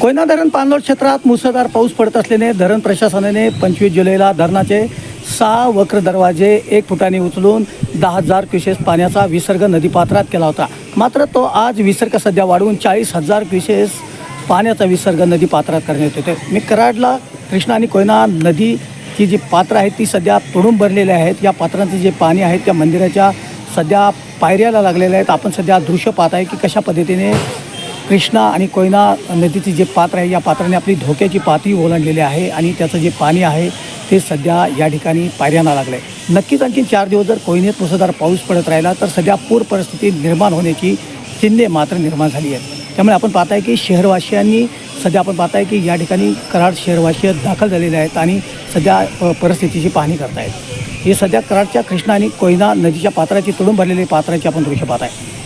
कोयना धरण पाणलोट क्षेत्रात मुसळधार पाऊस पडत असल्याने धरण प्रशासनाने 25 जुलैला धरणाचे 6 वक्र दरवाजे 1 फुटाने उचलून 10,000 क्युसेस पाण्याचा विसर्ग नदीपात्रात केला होता. मात्र तो आज विसर्ग सध्या वाढवून 40,000 क्युसेस पाण्याचा विसर्ग नदीपात्रात करण्यात येतो. मी कराडला कृष्णा आणि कोयना नदीची जी पात्र आहेत ती सध्या तुडूंब भरलेली आहेत. या पात्रांचे जे पाणी आहे त्या मंदिराच्या सध्या पायऱ्याला लागलेले आहेत. आपण सध्या दृश्य पाहत आहे की कशा पद्धतीने कृष्णा आणि कोयना नदीची जे पात्र आहे या पात्राने आपली धोक्याची पातळी ओलांडलेली आहे आणि त्याचं जे पाणी आहे ते सध्या या ठिकाणी पायऱ्यांना लागलं आहे. नक्कीच आणखी 4 दिवस जर कोयनेत मुसळधार पाऊस पडत राहिला तर सध्या पूर परिस्थिती निर्माण होण्याची चिन्हे मात्र निर्माण झाली आहेत. त्यामुळे आपण पाहत आहे की शहरवासियांनी सध्या आपण पाहत आहे की या ठिकाणी कराड शहरवासी दाखल झालेले आहेत आणि सध्या परिस्थितीची पाहणी करत आहेत. हे सध्या कराडच्या कृष्णा आणि कोयना नदीच्या पात्राची तुडूंब भरलेली पात्राची आपण दृश्य पाहत आहे.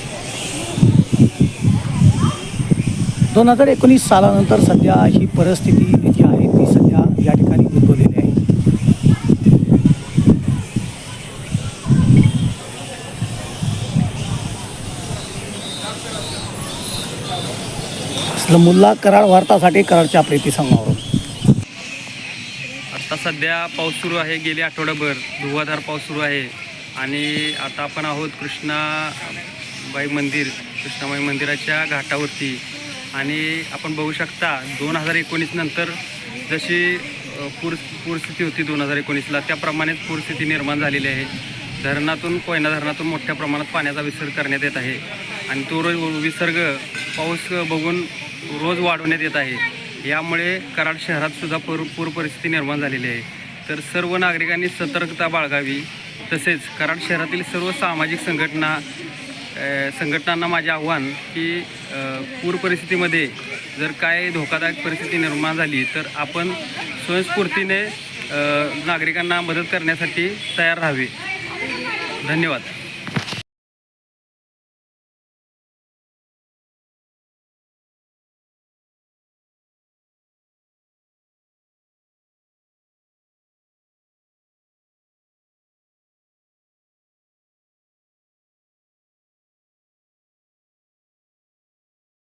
2019 सालानंतर सध्या ही परिस्थिती जी आहे ती सध्या या ठिकाणी उद्भवलेली आहे. मुल्ला कराड वार्तासाठी कराडच्या प्रीती संघावरून. आता सध्या पाऊस सुरू आहे. गेले आठवडाभर धुवाधार पाऊस सुरू आहे आणि आता आपण आहोत कृष्णाबाई मंदिराच्या घाटावरती आणि आपण बघू शकता 2019 नंतर जशी पूरस्थिती होती 2019ला त्याप्रमाणेच पूरस्थिती निर्माण झालेली आहे. कोयना धरणातून मोठ्या प्रमाणात पाण्याचा विसर्ग करण्यात येत आहे आणि तो विसर्ग पाऊस बघून रोज वाढवण्यात येत आहे. यामुळे कराड शहरात सुद्धा पूर परिस्थिती निर्माण झालेली आहे. तर सर्व नागरिकांनी सतर्कता बाळगावी. तसेच कराड शहरातील सर्व सामाजिक संघटनांना माझे आव्हान की पूर परिस्थितीमध्ये जर काय धोकादायक परिस्थिती निर्माण झाली तर आपण स्वयंस्फूर्तीने नागरिकांना मदत करण्यासाठी तयार राहावे. धन्यवाद.